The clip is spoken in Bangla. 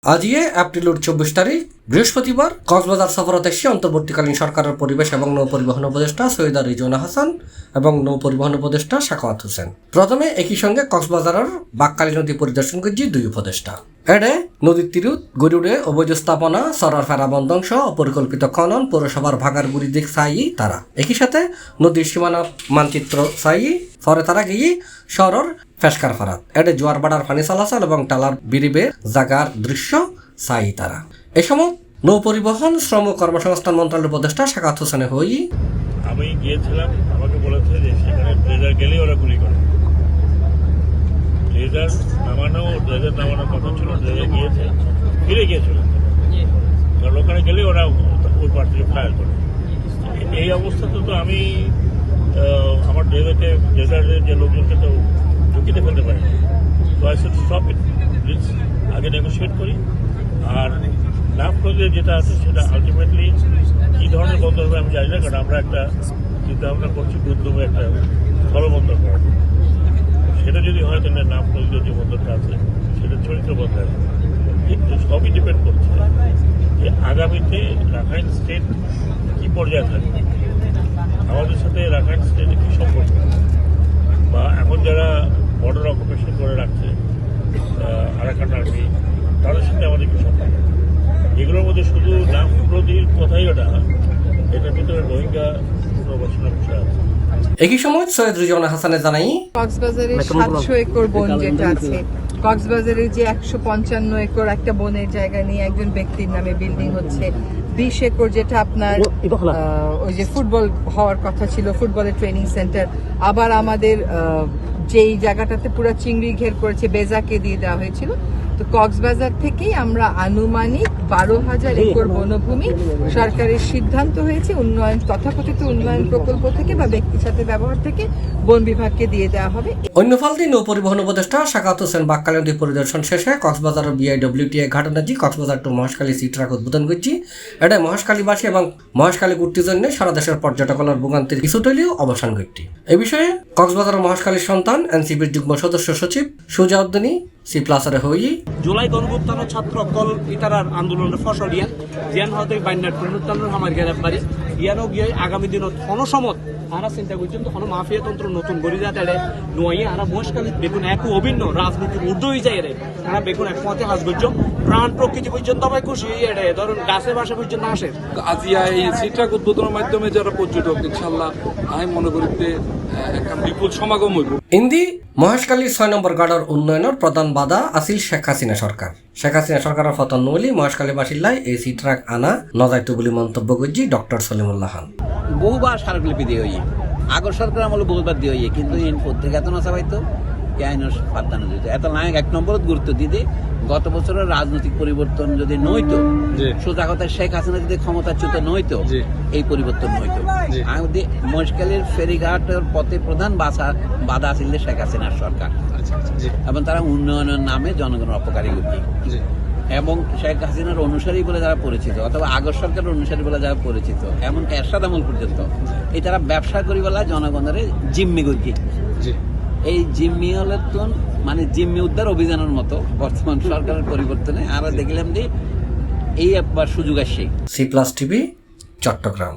আজ এপ্রিলের 24 তারিখ বৃহস্পতিবার কক্সবাজার সফরত এসে অন্তর্বর্তীকালীন সরকারের পরিবেশ এবং নৌ পরিবহন উপদেষ্টা সৈয়দা রিজওয়ানা হাসান এবং নৌ পরিবহন উপদেষ্টা সাখাওয়াত হোসেন প্রথমে একই সঙ্গে কক্সবাজারের বাকখালী নদী পরিদর্শন করছে দুই উপদেষ্টা। এডে নদীর তীরত গরুড়ে অবৈধ স্থাপনা সরার ফেরা বন্ধংশ অপরিকল্পিত খনন পৌরসভার ভাগার গুড়ি দিক চাই তারা একই সাথে নদীর সীমানা মানচিত্র চাই পরে তারা গিয়ে শহরের ফেসকার ফারাত এডে জোয়ার বাড়ার পানি চলাচল এবং টালার বিরিবের জাগার দৃশ্য চাই তারা। এ সময় নৌ পরিবহন শ্রম কর্মসংস্থান মন্ত্রণালয়ের উপদেষ্টা সাখাওয়াত হোসেন হই আমি গিয়েছিলাম, আমাকে বলেছে যে সেখানে ট্রেজার গেলেই ওরা গুলি করে। ট্রেজার নামানোর কথা ছিল, ট্রেজার গিয়েছে, ফিরে গিয়েছিল, কারণ ওখানে গেলেই ওরা ওই পার থেকে ফায়ার করে। এই অবস্থাতে তো আমি আমার ট্রেজারের যে লোকজনকে তো ঝুঁকিতে ফেলতে পারি। তো I should stop it, please আগে নেগোসিয়েট করি। আর নাফ নদীর যেটা আছে সেটা আলটিমেটলি কী ধরনের বন্ধ হবে আমি জানি না, কারণ আমরা একটা চিন্তাভাবনা করছি দুর্দমে একটা স্থলবন্দর করার। সেটা যদি হয় তাহলে নাফ নদীর যে বন্দরটা আছে সেটা চরিত্র বদলায়, কিন্তু সবই ডিপেন্ড করছে যে আগামীতে রাখাইন স্টেট কী পর্যায়ে থাকবে, আমাদের সাথে রাখাইন স্টেটের কী সম্পর্ক, বা এখন যারা বর্ডার অকুপেশন করে রাখছে আরাকান আর্মি, তাদের সাথে আমাদের কী সম্পর্ক। এগুলোর মধ্যে শুধু নাফ নদীর কথাই ওটা, এটার ভিতরে রোহিঙ্গা পুনর্বাসনের বিষয় আছে। একই সময় সৈয়দ রিজওয়ানা হাসানে জানাই কক্সবাজারের 700 একর বন যেটা আছে, কক্সবাজারের যে 155 একর একটা বনের জায়গা নিয়ে একজন ব্যক্তির নামে বিল্ডিং হচ্ছে, 20 একর যেটা আপনার ওই যে ফুটবল হওয়ার কথা ছিল, ফুটবলের ট্রেনিং সেন্টার, আবার আমাদের যেই জায়গাটাতে পুরো চিংড়ি ঘের করেছে বেজাকে দিয়ে দেওয়া হয়েছিল। তো কক্সবাজার থেকেই আমরা আনুমানিক 12,000 একর বনভূমি সরকারের সিদ্ধান্ত হয়েছে উন্নয়ন তথাকথিত উন্নয়ন প্রকল্প থেকে বা ব্যক্তির সাথে ব্যবহার থেকে বন বিভাগকে দিয়ে দেওয়া হবে। অন্য ফালতি নৌ পরিবহন উপদেষ্টা সাখাওয়াত হোসেন বাকখালী নদী পরিদর্শন শেষে কক্সবাজারের বিআইডব্লিউটিআই ঘাটনাজি Cox's Bazar two Maheshkhali C truck উদ্বোধন করছি। এটা মহেশখালীবাসী এবং মহেশখালী ঘুরতির জন্য সারা দেশের পর্যটকদের ভোগান্তির কিছুটলিও অবসান ঘটটি। এ বিষয়ে কক্সবাজার মহেশখালীর সন্তান এনসিপির যুগ্ম সদস্য সচিব সুজাউদ্দিনী সি প্লাসারে হই জুলাই গণঅভ্যুত্থান ছাত্র কল ইতারার আন্দোলনের ফসল ইয়ান হতে বাইনার পুনরুত্থানের আমার গ্রেফতারি ইয়ানো গিয়ে আগামী দিনত সমত আরা চিন্তা করছেন তখন মাফিয়া তন্ত্র নতুন গড়ি যাতে নয় আরা মহেশখালী বেগুন এক অভিন্ন রাজনীতির ঊর্ধ্ব হয়ে যায় রে তারা বেগুন একমতে হাজ করছেন প্রাণ প্রকৃতি পর্যন্ত ভাই খুশি এড়ে ধরুন গাছে বাসা পর্যন্ত আসে। আজিয়া এই সিট্রাক উদ্বোধনের মাধ্যমে যারা পর্যটক ইনশাল্লাহ আমি মনে করি একটা বিপুল সমাগম হইব। ইন্দি মহেশখালীর 6 নম্বর গাড়ার উন্নয়নের প্রধান বাধা আছিল শেখ হাসিনা সরকার। শেখ হাসিনা সরকারের পতন নইলে মহেশখালী বাসিল্লায় এই সি ট্রাক আনা নজাইতো বলে মন্তব্য করছি ডক্টর সলিমুল্লাহ খান। বহুবার স্মারকলিপি দিয়ে হইয়ে আগর সরকার আমলে বহুবার দিয়ে হইয়ে কিন্তু ইন পত্রিকা এত নশা পাইতো আইনের পাত্তানো দিত এত নায়ক 1 নম্বরত গুরুত্ব দিতে গত বছরের রাজনৈতিক পরিবর্তন যদি নইতো সোজা কথা শেখ হাসিনা যদি ক্ষমতাচ্যুত নইতো এই পরিবর্তন নইতো। আমাদের মহেশখালীর ফেরিঘাটের পথে প্রধান বাধা ছিল শেখ হাসিনার সরকার এবং তারা উন্নয়নের নামে জনগণের অপকারী করছে এবং শেখ হাসিনার অনুসারী বলে যারা পরিচিত অথবা আগর সরকারের অনুসারী বলে যারা পরিচিত এমনকি এরশাদ আমল পর্যন্ত এই তারা ব্যবসা করি বলা জনগণের জিম্মি করছে। এই জিম্মি হলের তো মানে জিম্মি উদ্ধার অভিযানের মতো বর্তমান সরকারের পরিবর্তনে আমরা দেখলাম যে এই একবার সুযোগ আসছে। C plus TV, Chittagong.